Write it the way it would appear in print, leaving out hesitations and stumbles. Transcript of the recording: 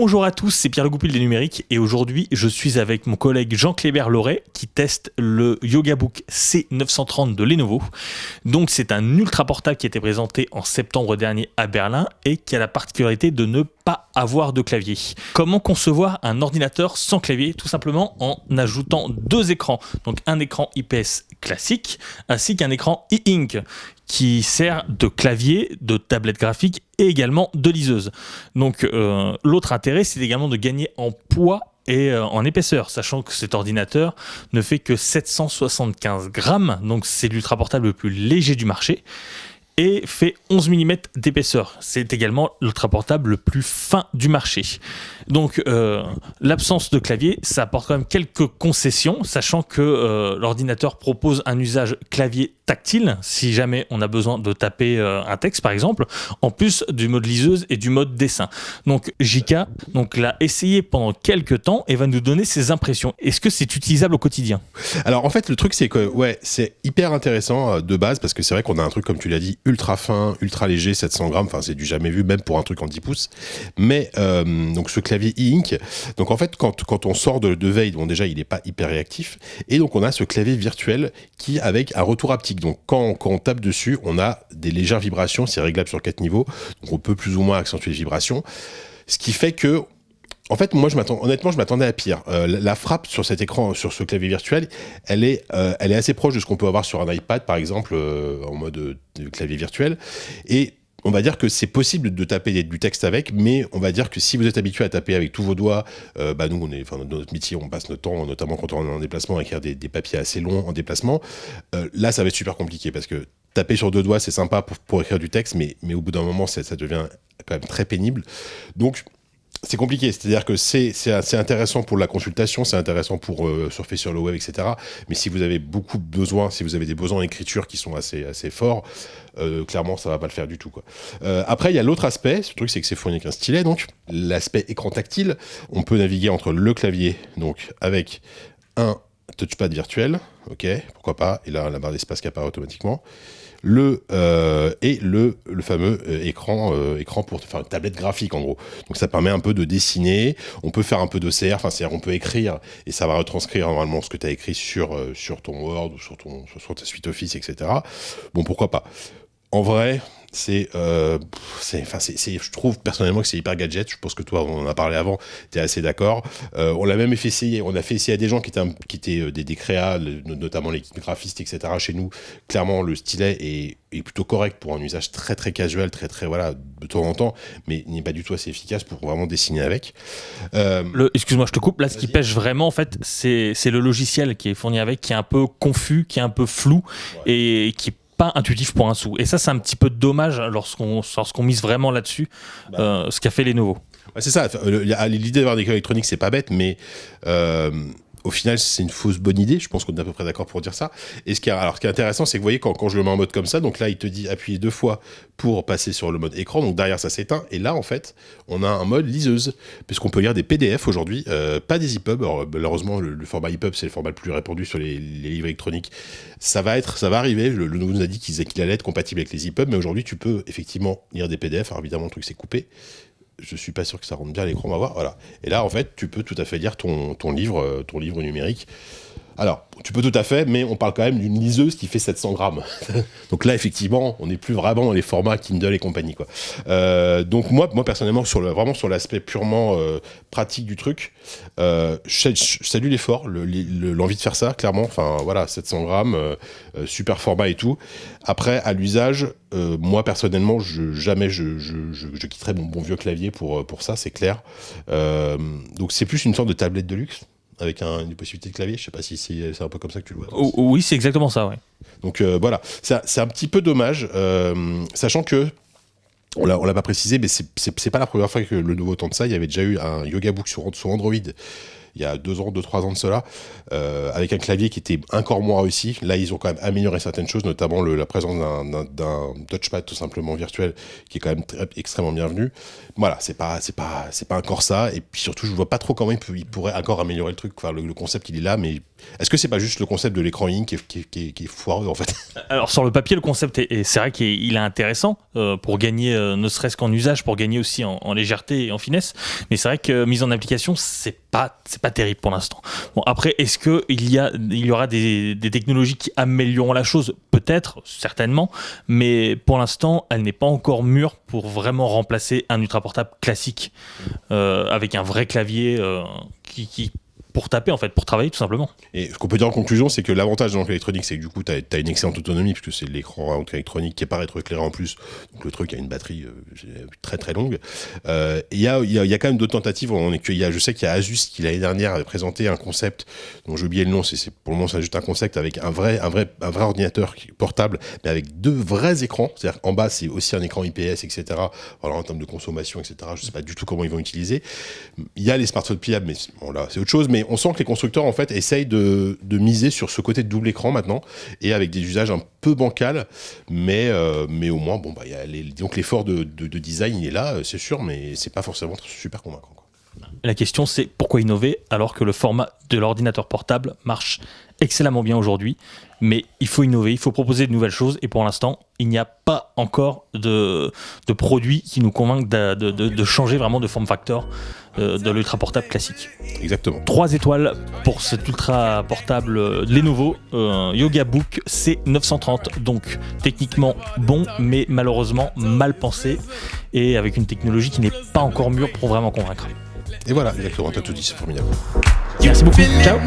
Bonjour à tous, c'est Pierre Le Goupil des numériques et aujourd'hui je suis avec mon collègue Jean-Clébert Loret qui teste le YogaBook C930 de Lenovo. Donc c'est un ultra portable qui a été présenté en septembre dernier à Berlin et qui a la particularité de ne pas avoir de clavier. Comment concevoir un ordinateur sans clavier? Tout simplement en ajoutant deux écrans, donc un écran IPS classique ainsi qu'un écran e-ink qui sert de clavier, de tablette graphique et également de liseuse. Donc l'autre intérêt, c'est également de gagner en poids et en épaisseur, sachant que cet ordinateur ne fait que 775 grammes, donc c'est l'ultra portable le plus léger du marché, et fait 11 mm d'épaisseur. C'est également l'ultra portable le plus fin du marché. Donc l'absence de clavier, ça apporte quand même quelques concessions, sachant que l'ordinateur propose un usage clavier tactile, si jamais on a besoin de taper un texte par exemple, en plus du mode liseuse et du mode dessin. Donc Jika l'a essayé pendant quelques temps et va nous donner ses impressions. Est-ce que c'est utilisable au quotidien? Alors en fait le truc c'est que ouais, c'est hyper intéressant de base parce que c'est vrai qu'on a un truc comme tu l'as dit ultra fin, ultra léger, 700 grammes, enfin c'est du jamais vu même pour un truc en 10 pouces. Mais donc ce clavier e-ink, donc en fait quand on sort de veille, bon déjà il n'est pas hyper réactif et donc on a ce clavier virtuel qui avec un retour haptique. Donc quand on tape dessus, on a des légères vibrations, c'est réglable sur 4 niveaux, donc on peut plus ou moins accentuer les vibrations. Ce qui fait que, en fait, moi, honnêtement, je m'attendais à pire. La frappe sur cet écran, sur ce clavier virtuel, elle est assez proche de ce qu'on peut avoir sur un iPad, par exemple, en mode clavier virtuel. Et on va dire que c'est possible de taper du texte avec, mais on va dire que si vous êtes habitué à taper avec tous vos doigts, nous, dans notre métier, on passe notre temps, notamment quand on est en déplacement, à écrire des papiers assez longs en déplacement. Là, ça va être super compliqué parce que taper sur deux doigts, c'est sympa pour écrire du texte, mais au bout d'un moment, ça devient quand même très pénible. Donc, c'est compliqué, c'est-à-dire que c'est intéressant pour la consultation, c'est intéressant pour surfer sur le web, etc. Mais si vous avez beaucoup de besoins, si vous avez des besoins d'écriture qui sont assez forts, clairement, ça va pas le faire du tout, quoi. Après, il y a l'autre aspect, ce truc, c'est que c'est fourni avec un stylet, donc l'aspect écran tactile, on peut naviguer entre le clavier, donc avec un touchpad virtuel, ok, pourquoi pas, et là, la barre d'espace qui apparaît automatiquement, et le fameux écran pour faire une tablette graphique en gros. Donc ça permet un peu de dessiner, on peut faire un peu d'OCR, enfin c'est-à-dire on peut écrire et ça va retranscrire normalement ce que tu as écrit sur ton Word ou sur ta suite Office, etc. Bon, pourquoi pas. En vrai, je trouve personnellement que c'est hyper gadget. Je pense que toi, on en a parlé avant, tu es assez d'accord. On l'a même fait essayer. On a fait essayer à des gens qui étaient des créas, notamment les graphistes, etc. Chez nous, clairement, le stylet est plutôt correct pour un usage très très casual, très très voilà de temps en temps, mais il n'est pas du tout assez efficace pour vraiment dessiner avec. Excuse-moi, je te coupe. Là, ce qui pêche vraiment, en fait, c'est le logiciel qui est fourni avec, qui est un peu confus, qui est un peu flou, ouais. Et qui pas intuitif pour un sou. Et ça, c'est un petit peu dommage lorsqu'on mise vraiment là-dessus, ce qu'a fait Lenovo. Ouais, c'est ça. L'idée d'avoir des écrans électroniques, c'est pas bête, mais au final, c'est une fausse bonne idée. Je pense qu'on est à peu près d'accord pour dire ça. Et ce qui est intéressant, c'est que vous voyez, quand je le mets en mode comme ça, donc là, il te dit appuyer 2 fois pour passer sur le mode écran. Donc derrière, ça s'éteint. Et là, en fait, on a un mode liseuse, puisqu'on peut lire des PDF aujourd'hui, pas des EPUB. Alors, malheureusement, le format EPUB, c'est le format le plus répandu sur les livres électroniques. Ça va arriver. Le Lenovo nous a dit qu'il allait être compatible avec les EPUB, mais aujourd'hui, tu peux effectivement lire des PDF. Alors évidemment, le truc, c'est coupé. Je suis pas sûr que ça rentre bien à l'écran, on va voir. Voilà. Et là, en fait, tu peux tout à fait lire ton livre numérique. Alors, tu peux tout à fait, mais on parle quand même d'une liseuse qui fait 700 grammes. Donc là, effectivement, on n'est plus vraiment dans les formats Kindle et compagnie, quoi. Donc moi personnellement, vraiment sur l'aspect purement pratique du truc, je salue l'effort, l'envie de faire ça, clairement. Enfin, voilà, 700 grammes, super format et tout. Après, à l'usage, moi personnellement, jamais je quitterai mon bon vieux clavier pour ça, c'est clair. Donc c'est plus une sorte de tablette de luxe avec une possibilité de clavier. Je sais pas si c'est un peu comme ça que tu le vois. Oui, c'est exactement ça, ouais. Donc voilà, c'est un petit peu dommage, sachant que on l'a pas précisé, mais c'est pas la première fois que le Lenovo tente ça. Il y avait déjà eu un YogaBook sur Android il y a 2-3 ans de cela, avec un clavier qui était encore moins réussi. Là, ils ont quand même amélioré certaines choses, notamment la présence d'un touchpad tout simplement virtuel, qui est quand même extrêmement bienvenu. Voilà, c'est pas encore ça. Et puis surtout, je vois pas trop comment il pourrait encore améliorer le truc. Enfin, le concept, il est là, mais est-ce que c'est pas juste le concept de l'écran E-Ink qui est foireux en fait? Alors sur le papier, le concept c'est vrai qu'il est intéressant pour gagner, ne serait-ce qu'en usage, pour gagner aussi en légèreté et en finesse. Mais c'est vrai que mise en application, c'est pas terrible pour l'instant. Bon, après, est-ce que il y aura des technologies qui amélioreront la chose? Peut-être, certainement, mais pour l'instant, elle n'est pas encore mûre pour vraiment remplacer un ultraportable classique avec un vrai clavier qui pour taper en fait, pour travailler tout simplement. Et ce qu'on peut dire en conclusion, c'est que l'avantage de l'encre électronique, c'est que du coup, tu as une excellente autonomie, puisque c'est l'écran électronique qui est pas rétroéclairé en plus. Donc le truc a une batterie très très longue. Il y a quand même d'autres tentatives. Je sais qu'il y a Asus qui l'année dernière avait présenté un concept dont j'ai oublié le nom. Pour le moment, c'est juste un concept avec un vrai ordinateur portable, mais avec 2 vrais écrans. C'est-à-dire qu'en bas, c'est aussi un écran IPS, etc. Alors en termes de consommation, etc. Je sais pas du tout comment ils vont utiliser. Il y a les smartphones pliables, mais bon, là, c'est autre chose. Mais on sent que les constructeurs en fait essayent de miser sur ce côté de double écran maintenant, et avec des usages un peu bancals, mais au moins bon bah donc l'effort de design il est là, c'est sûr, mais c'est pas forcément super convaincant, quoi. La question c'est pourquoi innover alors que le format de l'ordinateur portable marche excellemment bien aujourd'hui, mais il faut innover, il faut proposer de nouvelles choses, et pour l'instant il n'y a pas encore de produits qui nous convainquent de changer vraiment de form factor de l'ultra portable classique. Exactement. 3 étoiles pour cet ultra portable Lenovo Yogabook C930, donc techniquement bon mais malheureusement mal pensé et avec une technologie qui n'est pas encore mûre pour vraiment convaincre. Et voilà, exactement, t'as tout dit, c'est formidable. Merci beaucoup, ciao.